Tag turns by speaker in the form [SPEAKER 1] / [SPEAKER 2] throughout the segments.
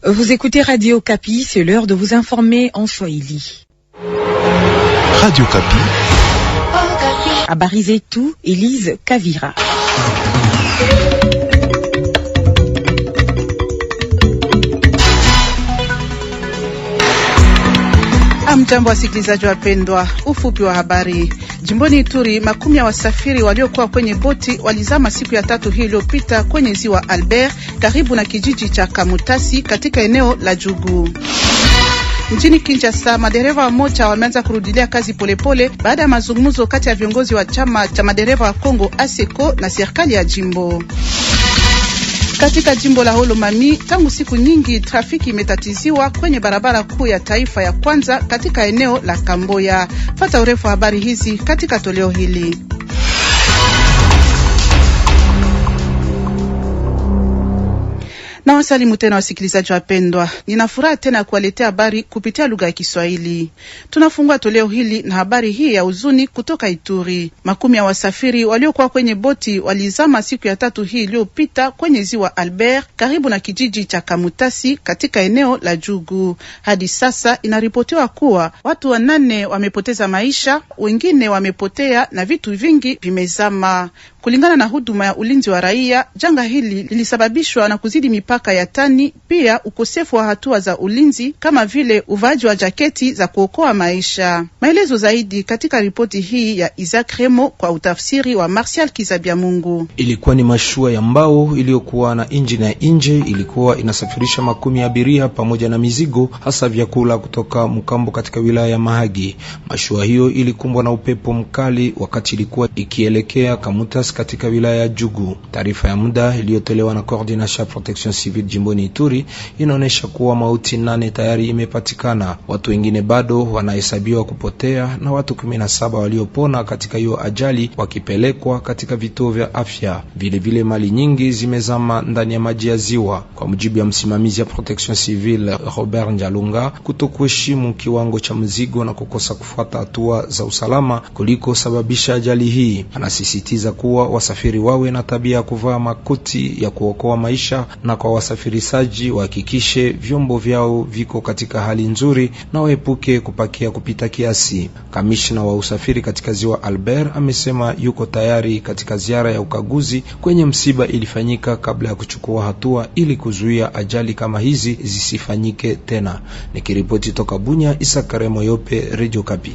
[SPEAKER 1] Vous écoutez Radio Kapi, c'est l'heure de vous informer en Swahili.
[SPEAKER 2] Radio Kapi.
[SPEAKER 1] Habari zetu, Elise Kavira.
[SPEAKER 3] Mjambo wasikilizaji wapendwa, ufupi wa habari. Jimboni Ituri, makumi ya wasafiri waliokuwa kwenye boti walizama siku ya tatu hii iliyopita kwenye ziwa Albert karibu na kijiji cha Kamutasi katika eneo la Jugu. Mjini Kinshasa, madereva wamoja wameanza kurudilia kazi polepole baada ya mazungumzo kati ya viongozi wa chama cha madereva wa Kongo ASECO na serikali ya jimbo. Katika jimbo la Holomami, tangu siku nyingi trafiki imetatiziwa kwenye barabara kuu ya taifa ya kwanza katika eneo la Kamboya. Pata urefu wa habari hizi katika toleo hili. Na wasalimu tena wasikilizaji wapendwa. Nina furaha tena kuwaletea habari kupitia lugha ya Kiswahili. Tunafungua toleo hili na habari hii ya huzuni kutoka Ituri. Makumi ya wasafiri waliokuwa kwenye boti walizama siku ya tatu hii iliyopita kwenye ziwa Albert karibu na kijiji cha Kamutasi katika eneo la Jugu. Hadi sasa inaripotiwa kuwa watu 8 wamepoteza maisha, wengine wamepotea na vitu vingi vimezama. Kulingana na huduma ya ulinzi wa raia, janga hili lilisababishwa na kuzidi mipaka ya tani, pia ukosefu wa hatua za ulinzi kama vile uvaaji wa jaketi za kuokoa maisha. Maelezo zaidi katika ripoti hii ya Isaac Remo kwa utafsiri wa Martial Kizabiamungu.
[SPEAKER 4] Ilikuwa ni mashua ya mbao iliyokuwa na injini ya nje, ilikuwa inasafirisha makumi ya abiria pamoja na mizigo, hasa vyakula kutoka Mkambo katika wilaya ya Mahagi. Mashua hiyo ilikumbwa na upepo mkali wakati ilikuwa ikielekea Kamutasi katika wilaya ya Jugu. Taarifa ya muda iliyotolewa na Coordination Protection Civile jimboni Ituri inaonyesha kuwa mauti 8 tayari imepatikana. Watu wengine bado wanahesabiwa kupotea na watu 17 waliopona katika hiyo ajali wakipelekwa katika vituo vya afya. Vile vile mali nyingi zimezama ndani ya maji ya ziwa. Kwa mujibu ya msimamizi ya Protection Civile Robert Njalunga, kutokuheshimu kiwango cha mzigo na kukosa kufuata hatua za usalama kuliko sababisha ajali hii. Anasisitiza kuwa wasafiri wawe na tabia ya kuvaa makoti ya kuokoa maisha, na kwa wasafirishaji wahakikishe vyombo vyao viko katika hali nzuri na waepuke kupakia kupita kiasi. Kamishna wa usafiri katika ziwa Albert amesema yuko tayari katika ziara ya ukaguzi kwenye msiba ilifanyika kabla ya kuchukua hatua ili kuzuia ajali kama hizi zisifanyike tena. Nikiripoti toka Bunya, Isakaremo Yope, Radio Kapi.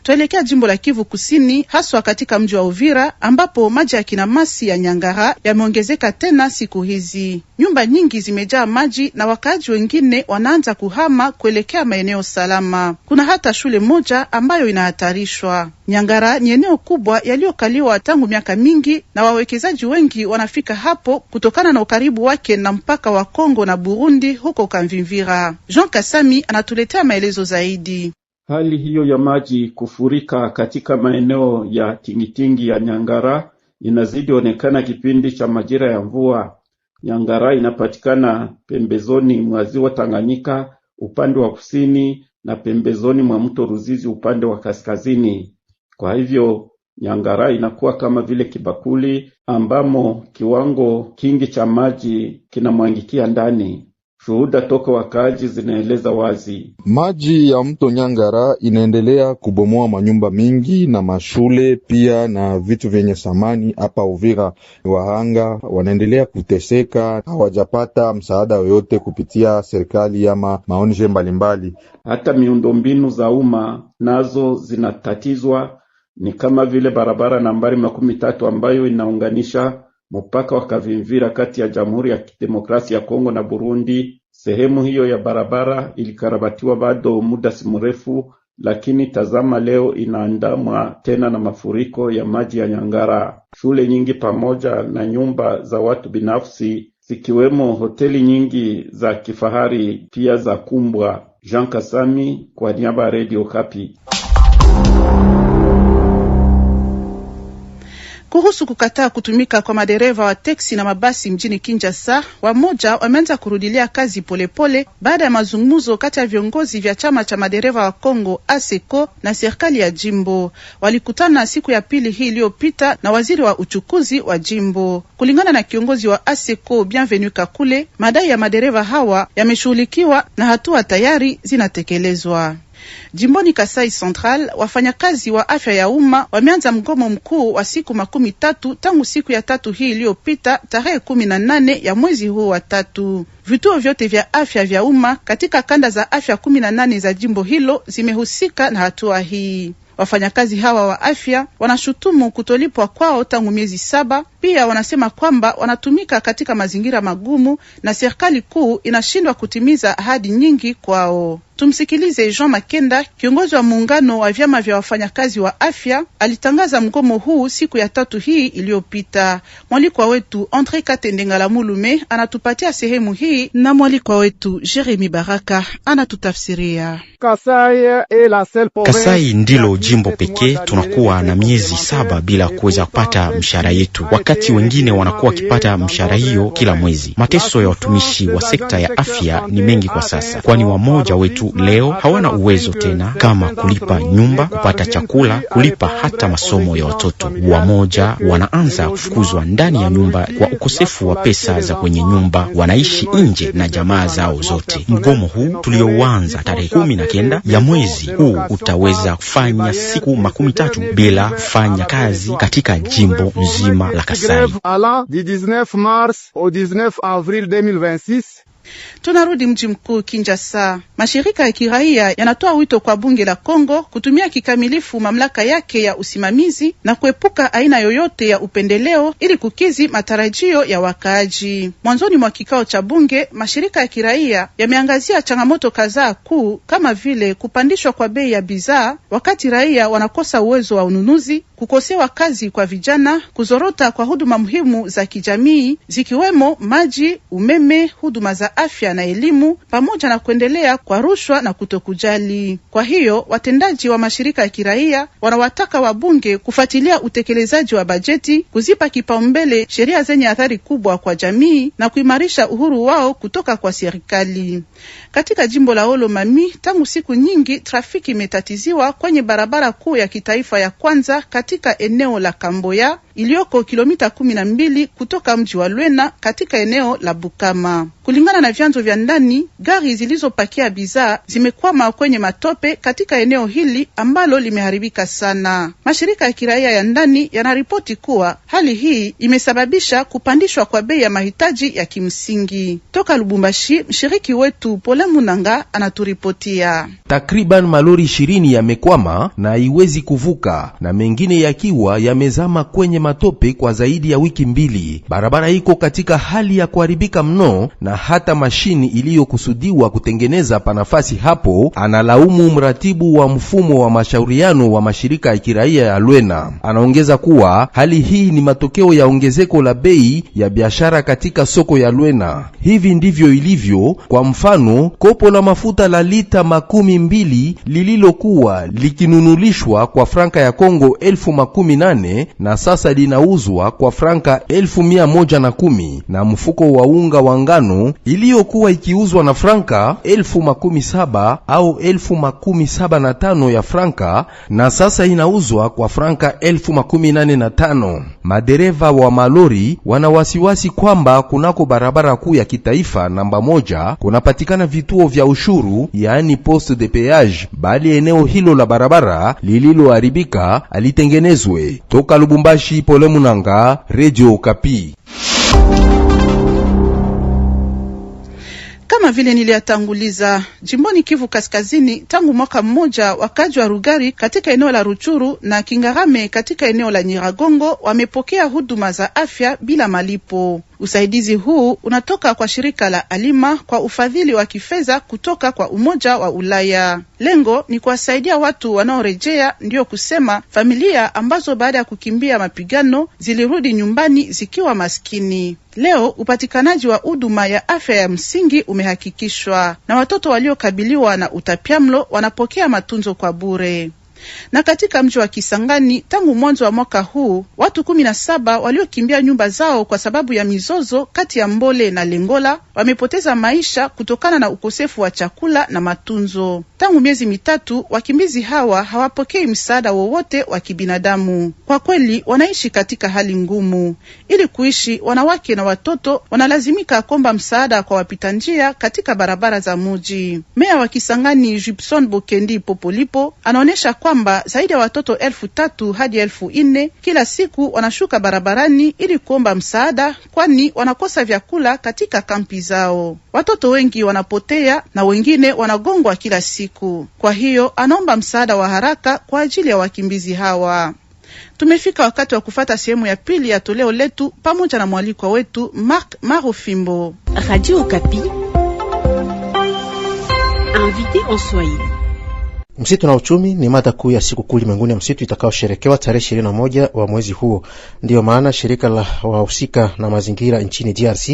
[SPEAKER 3] Tuelekea jimbo la Kivu Kusini, haswa katika mji wa Uvira ambapo maji ya kinamasi ya Nyangara yameongezeka tena siku hizi. Nyumba nyingi zimejaa maji na wakaaji wengine wanaanza kuhama kuelekea maeneo salama. Kuna hata shule moja ambayo inahatarishwa. Nyangara ni eneo kubwa yaliyokaliwa tangu miaka mingi na wawekezaji wengi wanafika hapo kutokana na ukaribu wake na mpaka wa Kongo na Burundi huko Kamvimvira. Jean Kasami anatuletea maelezo zaidi.
[SPEAKER 5] Hali hiyo ya maji kufurika katika maeneo ya tingitingi ya Nyangara inazidi onekana kipindi cha majira ya mvua. Nyangara inapatikana pembezoni mwa ziwa Tanganyika upande wa kusini na pembezoni mwa mto Ruzizi upande wa kaskazini. Kwa hivyo Nyangara inakuwa kama vile kibakuli ambamo kiwango kingi cha maji kinamwangikia ndani. Shuhuda toka wakaaji zinaeleza wazi.
[SPEAKER 6] Maji ya mto Nyangara inaendelea kubomoa manyumba mingi na mashule pia na vitu vyenye samani hapa Uvira. Wahanga wanaendelea kuteseka, hawajapata msaada yoyote kupitia serikali ama maonje mbalimbali.
[SPEAKER 5] Hata miundombinu za umma nazo zinatatizwa, ni kama vile barabara nambari 13 ambayo inaunganisha mpaka wa Kavimvira kati ya Jamhuri ya Kidemokrasia ya Kongo na Burundi. Sehemu hiyo ya barabara ilikarabatiwa bado muda si mrefu, lakini tazama leo inaandamwa tena na mafuriko ya maji ya Nyangara. Shule nyingi pamoja na nyumba za watu binafsi zikiwemo hoteli nyingi za kifahari pia za kumbwa. Jean Kasami kwa niaba ya Radio Kapi.
[SPEAKER 3] Kuhusu kukataa kutumika kwa madereva wa teksi na mabasi mjini Kinshasa, wamoja wameanza kurudilia kazi polepole baada ya mazungumzo kati ya viongozi vya chama cha madereva wa Kongo ASECO na serikali ya jimbo. Walikutana siku ya pili hii iliyopita na waziri wa uchukuzi wa jimbo. Kulingana na kiongozi wa ASECO Bienvenu Kakule, madai ya madereva hawa yameshughulikiwa na hatua tayari zinatekelezwa. Jimboni Kasai Central, wafanyakazi wa afya ya umma wameanza mgomo mkuu wa siku 13 tangu siku ya tatu hii iliyopita tarehe 18 ya mwezi huu wa tatu. Vituo vyote vya afya vya umma katika kanda za afya 18 za jimbo hilo zimehusika na hatua hii. Wafanyakazi hawa wa afya wanashutumu kutolipwa kwao tangu miezi 7. Pia wanasema kwamba wanatumika katika mazingira magumu na serikali kuu inashindwa kutimiza ahadi nyingi kwao. Tumsikilize Jean Makenda, kiongozi wa muungano wa vyama vya wafanyakazi wa afya, alitangaza mgomo huu siku ya tatu hii iliyopita. Mwalikwa wetu Andre Katendengala Mulume anatupatia sehemu hii na mwalikwa wetu Jeremy Baraka anatutafsiria.
[SPEAKER 7] Kasai ndilo jimbo pekee tunakuwa na miezi 7 bila kuweza kupata mshahara yetu, wakati wengine wanakuwa wakipata mshahara hiyo kila mwezi. Mateso ya watumishi wa sekta ya afya ni mengi kwa sasa, kwani wamoja wetu leo hawana uwezo tena kama kulipa nyumba, kupata chakula, kulipa hata masomo ya watoto. Wamoja wanaanza kufukuzwa ndani ya nyumba kwa ukosefu wa pesa za kwenye nyumba, wanaishi nje na jamaa zao zote. Mgomo huu tulioanza tarehe 19 ya mwezi huu utaweza kufanya siku 13 bila kufanya kazi katika jimbo nzima la Kasai.
[SPEAKER 3] Tunarudi mji mkuu Kinshasa. Mashirika ya kiraia yanatoa wito kwa bunge la Kongo kutumia kikamilifu mamlaka yake ya usimamizi na kuepuka aina yoyote ya upendeleo ili kukizi matarajio ya wakaaji. Mwanzoni mwa kikao cha bunge, mashirika ya kiraia yameangazia changamoto kadhaa kuu kama vile kupandishwa kwa bei ya bidhaa wakati raia wanakosa uwezo wa ununuzi, kukosewa kazi kwa vijana, kuzorota kwa huduma muhimu za kijamii zikiwemo maji, umeme, huduma za afya na elimu, pamoja na kuendelea kwa rushwa na kutokujali. Kwa hiyo, watendaji wa mashirika ya kiraia wanawataka wabunge kufuatilia utekelezaji wa bajeti, kuzipa kipaumbele sheria zenye athari kubwa kwa jamii na kuimarisha uhuru wao kutoka kwa serikali. Katika jimbo la Olomami, tangu siku nyingi trafiki imetatiziwa kwenye barabara kuu ya kitaifa ya kwanza katika eneo la Kamboya iliyoko kilomita 12 kutoka mji wa Lwena katika eneo la Bukama. Kulingana na vyanzo vya ndani, gari zilizopakia bidhaa zimekwama kwenye matope katika eneo hili ambalo limeharibika sana. Mashirika ya kiraia ya ndani yanaripoti kuwa hali hii imesababisha kupandishwa kwa bei ya mahitaji ya kimsingi. Toka Lubumbashi, mshiriki wetu Pole Munanga anaturipotia.
[SPEAKER 8] Takriban malori 20 yamekwama na haiwezi kuvuka na mengine yakiwa yamezama kwenye matope kwa zaidi ya wiki 2. Barabara iko katika hali ya kuharibika mno na hata mashini iliyokusudiwa kutengeneza panafasi hapo analaumu mratibu wa mfumo wa mashauriano wa mashirika ya kiraia ya Lwena. Anaongeza kuwa hali hii ni matokeo ya ongezeko la bei ya biashara katika soko ya Lwena. Hivi ndivyo ilivyo. Kwa mfano, kopo la mafuta la lita 12 lililokuwa likinunulishwa kwa franka ya Kongo 18,000 na sasa linauzwa kwa franka 1,110, na mfuko wa unga wa ngano iliyokuwa ikiuzwa na franka 17,000 au 17,075 ya franka na sasa inauzwa kwa franka 18,085. Madereva wa malori wana wasiwasi kwamba kunako barabara kuu ya kitaifa namba 1 kunapatikana vituo vya ushuru, yaani poste de péage, bali eneo hilo la barabara lililoharibika alitengenezwe. Toka Lubumbashi, Pole Munanga, Radio Okapi.
[SPEAKER 3] Kama vile niliatanguliza, jimboni Kivu Kaskazini, tangu mwaka mmoja wakaji wa Rugari katika eneo la Ruchuru na Kingarame katika eneo la Nyiragongo wamepokea huduma za afya bila malipo. Usaidizi huu unatoka kwa shirika la Alima kwa ufadhili wa kifedha kutoka kwa Umoja wa Ulaya. Lengo ni kuwasaidia watu wanaorejea, ndio kusema familia ambazo baada ya kukimbia mapigano zilirudi nyumbani zikiwa maskini. Leo upatikanaji wa huduma ya afya ya msingi umehakikishwa na watoto waliokabiliwa na utapiamlo wanapokea matunzo kwa bure. Na katika mji wa Kisangani, tangu mwanzo wa mwaka huu, watu 17 waliokimbia nyumba zao kwa sababu ya mizozo kati ya Mbole na Lengola wamepoteza maisha kutokana na ukosefu wa chakula na matunzo. Tangu miezi mitatu, wakimbizi hawa hawapokei msaada wowote wa kibinadamu. Kwa kweli, wanaishi katika hali ngumu. Ili kuishi, wanawake na watoto wanalazimika kuomba msaada kwa wapita njia katika barabara za mji. Meya wa Kisangani Gibson Bokendi Popolipo anaonesha kwamba zaidi ya watoto 3,000 hadi 4,000 kila siku wanashuka barabarani ili kuomba msaada, kwani wanakosa vyakula katika kampi zao. Watoto wengi wanapotea na wengine wanagongwa kila siku. Kwa hiyo anaomba msaada wa haraka kwa ajili ya wakimbizi hawa. Tumefika wakati wa kufata sehemu ya pili ya toleo letu pamoja na mwalikwa wetu Mark Marofimbo.
[SPEAKER 1] Radio Okapi. Invité en Swahili.
[SPEAKER 9] Msitu na uchumi ni mada kuu ya siku kuu ulimwenguni ya msitu itakaosherekewa tarehe 21 wa mwezi huo. Ndiyo maana shirika la wahusika na mazingira nchini DRC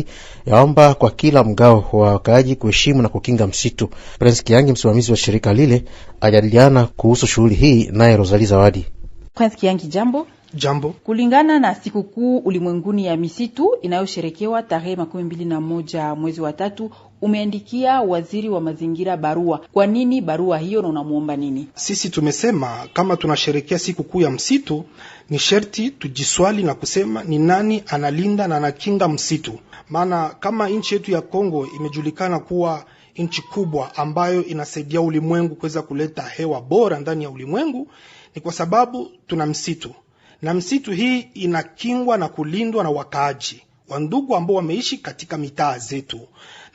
[SPEAKER 9] yaomba kwa kila mgao wa wakaaji kuheshimu na kukinga msitu. Prince Kiangi, msimamizi wa shirika lile, ajadiliana kuhusu shughuli hii naye Rosalie Zawadi.
[SPEAKER 10] Prince Kiangi, jambo.
[SPEAKER 11] Jambo.
[SPEAKER 10] Kulingana na sikukuu ulimwenguni ya misitu inayosherekewa tarehe 21 mwezi wa 3, umeandikia waziri wa mazingira barua. Kwa nini barua hiyo na unamuomba nini?
[SPEAKER 11] Sisi tumesema kama tunasherekea sikukuu ya msitu, ni sherti tujiswali na kusema ni nani analinda na anakinga msitu. Maana kama nchi yetu ya Kongo imejulikana kuwa nchi kubwa ambayo inasaidia ulimwengu kuweza kuleta hewa bora ndani ya ulimwengu, ni kwa sababu tuna msitu. Na msitu hii inakingwa na kulindwa na wakaaji, wandugu ambao wameishi katika mitaa zetu.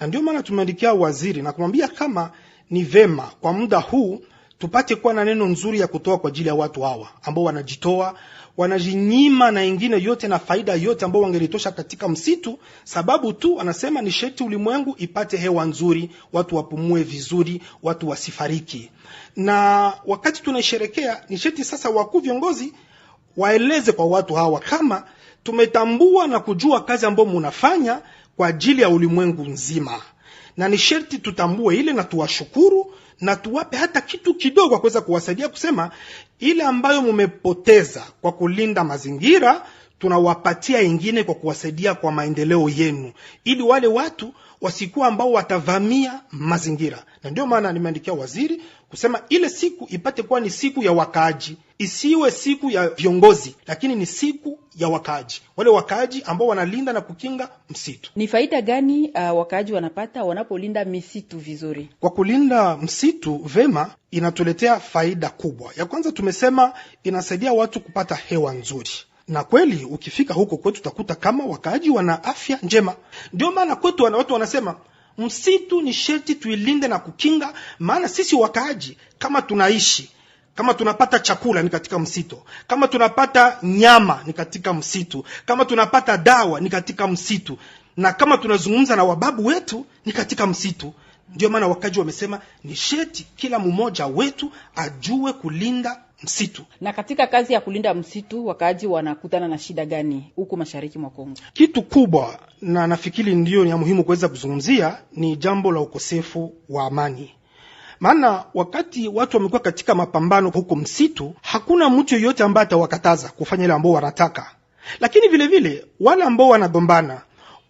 [SPEAKER 11] Na ndio maana tumeandikia waziri na kumwambia kama ni vema kwa muda huu tupate kuwa na neno nzuri ya kutoa kwa ajili ya watu hawa ambao wanajitoa, wanajinyima na ingine yote na faida yote ambao wangelitosha katika msitu, sababu tu wanasema ni sharti ulimwengu ipate hewa nzuri, watu wapumue vizuri, watu wasifariki. Na wakati tunasherekea ni sharti sasa wakuu viongozi waeleze kwa watu hawa kama tumetambua na kujua kazi ambayo mnafanya kwa ajili ya ulimwengu nzima. Na ni sharti tutambue ile na tuwashukuru na tuwape hata kitu kidogo kwa kuweza kuwasaidia kusema ile ambayo mmepoteza kwa kulinda mazingira tunawapatia ingine kwa kuwasaidia kwa maendeleo yenu, ili wale watu wasikuwa ambao watavamia mazingira. Na ndio maana nimeandikia waziri kusema ile siku ipate kuwa ni siku ya wakaaji, isiwe siku ya viongozi, lakini ni siku ya wakaaji, wale wakaaji ambao wanalinda na kukinga msitu.
[SPEAKER 10] Ni faida gani wakaaji wanapata wanapolinda misitu vizuri?
[SPEAKER 11] Kwa kulinda msitu vema inatuletea faida kubwa. Ya kwanza tumesema inasaidia watu kupata hewa nzuri. Na kweli ukifika huko kwetu utakuta kama wakaaji wana afya njema. Ndio maana kwetu watu wanasema msitu ni sharti tuilinde na kukinga, maana sisi wakaaji kama tunaishi, kama tunapata chakula ni katika msitu, kama tunapata nyama ni katika msitu, kama tunapata dawa ni katika msitu, na kama tunazungumza na wababu wetu ni katika msitu. Ndio maana wakaaji wamesema ni sharti kila mmoja wetu ajue kulinda msitu.
[SPEAKER 10] Na katika kazi ya kulinda msitu wakaaji wanakutana na shida gani huko mashariki mwa Kongo?
[SPEAKER 11] Kitu kubwa na nafikiri ndio ni muhimu kuweza kuzungumzia ni jambo la ukosefu wa amani. Maana wakati watu wamekuwa katika mapambano huko msitu, hakuna mtu yoyote ambaye atawakataza kufanya ile ambao wanataka. Lakini vile vile wale ambao wanagombana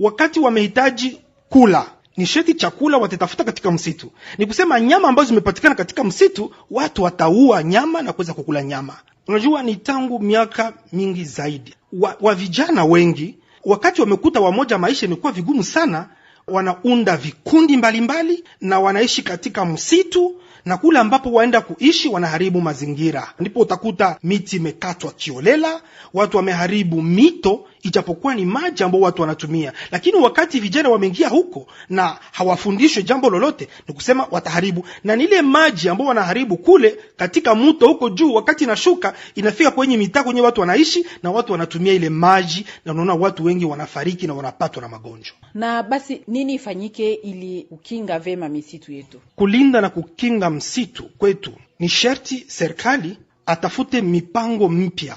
[SPEAKER 11] wakati wamehitaji kula, ni sharti chakula watatafuta katika msitu. Ni kusema nyama ambazo zimepatikana katika msitu, watu wataua nyama na kuweza kukula nyama. Unajua ni tangu miaka mingi zaidi. Wa vijana wengi, wakati wamekuta wamoja maisha imekuwa vigumu sana, wanaunda vikundi mbalimbali na wanaishi katika msitu, na kule ambapo waenda kuishi wanaharibu mazingira. Ndipo utakuta miti imekatwa kiolela, watu wameharibu mito, ijapokuwa ni maji ambao watu wanatumia. Lakini wakati vijana wameingia huko na hawafundishwe jambo lolote, ni kusema wataharibu. Na nile maji ambao wanaharibu kule katika mto huko juu, wakati inashuka inafika kwenye mitaa kwenye watu wanaishi, na watu wanatumia ile maji, na unaona watu wengi wanafariki na wanapatwa na magonjwa.
[SPEAKER 10] Na basi nini ifanyike ili kukinga vema misitu yetu?
[SPEAKER 11] Kulinda na kukinga msitu kwetu ni sharti serikali atafute mipango mpya.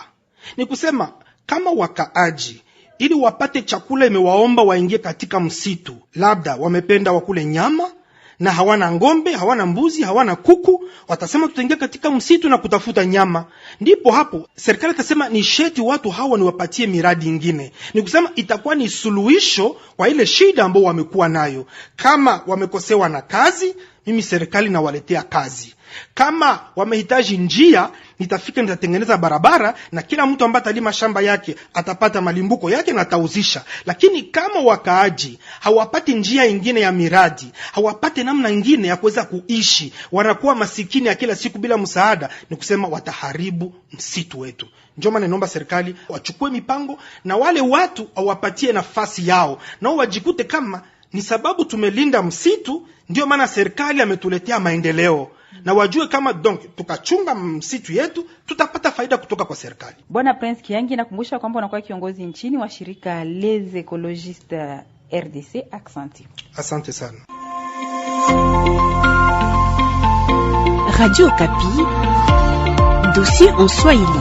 [SPEAKER 11] Ni kusema kama wakaaji ili wapate chakula imewaomba waingie katika msitu, labda wamependa wakule nyama, na hawana ngombe, hawana mbuzi, hawana kuku, watasema tutaingia katika msitu na kutafuta nyama. Ndipo hapo serikali itasema ni sheti watu hawa ni wapatie miradi ingine. Ni kusema itakuwa ni suluhisho kwa ile shida ambao wamekuwa nayo. Kama wamekosewa na kazi, mimi serikali nawaletea kazi. Kama wamehitaji njia, nitafika nitatengeneza barabara, na kila mtu ambaye atalima shamba yake atapata malimbuko yake na atauzisha. Lakini kama wakaaji hawapati njia ingine ya miradi, hawapate namna ingine ya kuweza kuishi, wanakuwa masikini ya kila siku bila msaada, ni kusema wataharibu msitu wetu. Ndio maana naomba serikali wachukue mipango na wale watu awapatie nafasi yao, na wajikute kama ni sababu tumelinda msitu ndio maana serikali ametuletea maendeleo, na wajue kama donc tukachunga msitu yetu tutapata faida kutoka kwa serikali.
[SPEAKER 10] Bwana Prince Kiangi, nakumbusha kwamba unakuwa kiongozi nchini wa shirika Les Ecologistes RDC.
[SPEAKER 11] Asante sana.
[SPEAKER 1] Radio Kapi, dossier en Swahili.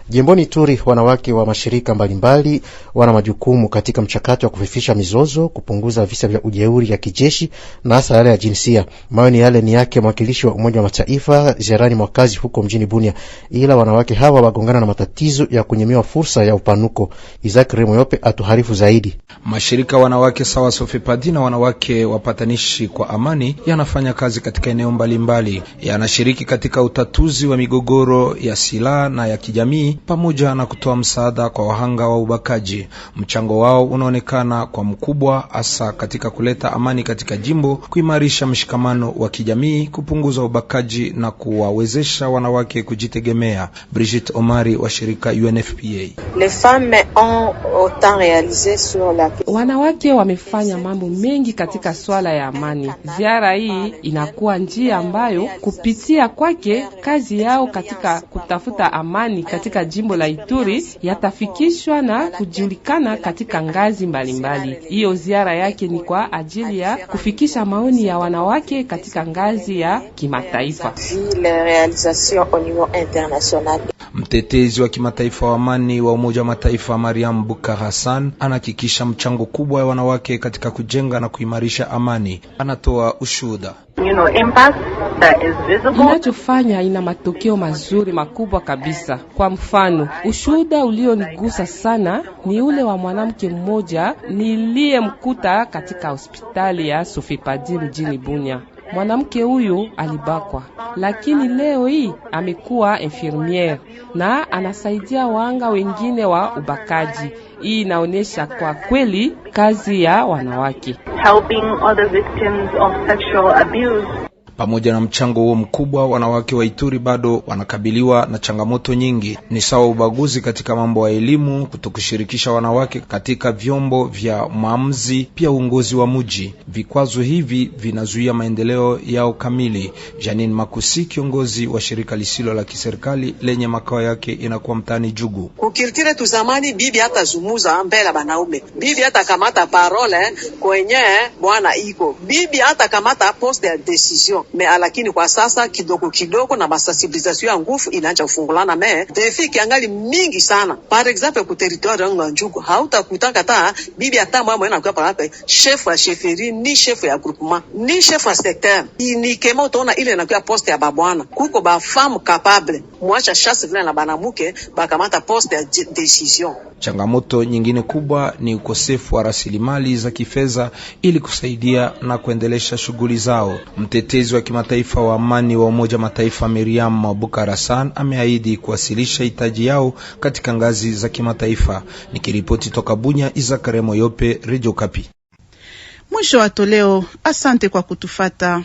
[SPEAKER 9] Jimboni Ituri, wanawake wa mashirika mbalimbali wana majukumu katika mchakato wa kufifisha mizozo, kupunguza visa vya ujeuri ya kijeshi na hasa yale ya jinsia. Maoni yale ni yake mwakilishi wa Umoja wa Mataifa Jerani Mwakazi huko mjini Bunia. Ila wanawake hawa wagongana na matatizo ya kunyimiwa fursa ya upanuko. Isaac Remoyope atuharifu zaidi.
[SPEAKER 4] Mashirika wanawake sawa Sofepadi na wanawake wapatanishi kwa amani yanafanya kazi katika eneo mbalimbali. Yanashiriki katika utatuzi wa migogoro ya silaha na ya kijamii pamoja na kutoa msaada kwa wahanga wa ubakaji. Mchango wao unaonekana kwa mkubwa hasa katika kuleta amani katika jimbo, kuimarisha mshikamano wa kijamii, kupunguza ubakaji na kuwawezesha wanawake kujitegemea. Brigitte Omari wa shirika UNFPA.
[SPEAKER 12] Wanawake wamefanya mambo mengi katika swala ya amani. Ziara hii inakuwa njia ambayo kupitia kwake kazi yao katika kutafuta amani katika jimbo la Ituri yatafikishwa na kujulikana katika ngazi mbalimbali. Hiyo ziara yake ni kwa ajili ya kufikisha maoni ya wanawake katika ngazi ya kimataifa.
[SPEAKER 4] Mtetezi wa kimataifa wa amani wa Umoja wa Mataifa Mariam Bukar Hassan anahakikisha mchango kubwa ya wanawake katika kujenga na kuimarisha amani. Anatoa ushuhuda.
[SPEAKER 12] Inachofanya ina matokeo mazuri makubwa kabisa. Kwa mfano, ushuhuda ulionigusa sana ni ule wa mwanamke mmoja niliyemkuta katika hospitali ya Sofepadi mjini Bunia. Mwanamke huyu alibakwa, lakini leo hii amekuwa infirmiere na anasaidia wahanga wengine wa ubakaji. Hii inaonyesha kwa kweli kazi ya wanawake.
[SPEAKER 13] Helping other victims of sexual abuse.
[SPEAKER 4] Pamoja na mchango huo mkubwa, wanawake wa Ituri bado wanakabiliwa na changamoto nyingi. Ni sawa ubaguzi katika mambo ya elimu, kutokushirikisha wanawake katika vyombo vya maamuzi, pia uongozi wa mji. Vikwazo hivi vinazuia maendeleo yao kamili. Janine Makusi, kiongozi wa shirika lisilo la kiserikali lenye makao yake inakuwa mtaani Jugu.
[SPEAKER 14] Kukirikire tu zamani bibi hata zumuza mbele banaume. Bibi hata kamata parole kwenye bwana iko. Bibi hata kamata poste de decision. Lakini kwa sasa kidogo na masensibilisation ya nguvu inaanza kufungulana defi kiangali mingi sana. Par exemple ku territoire yangu ya Njugu hautakutaka ta bibi hata mama anakuwa pale chef wa chefferie ni chef ya groupement ni chef wa secteur ni kema utaona ile inakuwa poste ya babwana kuko ba femme capable mwacha chasse vile na banamuke bakamata poste ya decision.
[SPEAKER 4] Changamoto nyingine kubwa ni ukosefu wa rasilimali za kifedha ili kusaidia na kuendelesha shughuli zao. Mtetezi wa kimataifa wa amani wa Umoja Mataifa Miriam Bukar Hassan ameahidi kuwasilisha hitaji yao katika ngazi za kimataifa. Nikiripoti toka Bunya, Isaac Remoyope, Radio Kapi.
[SPEAKER 3] Mwisho wa toleo. Asante kwa kutufata.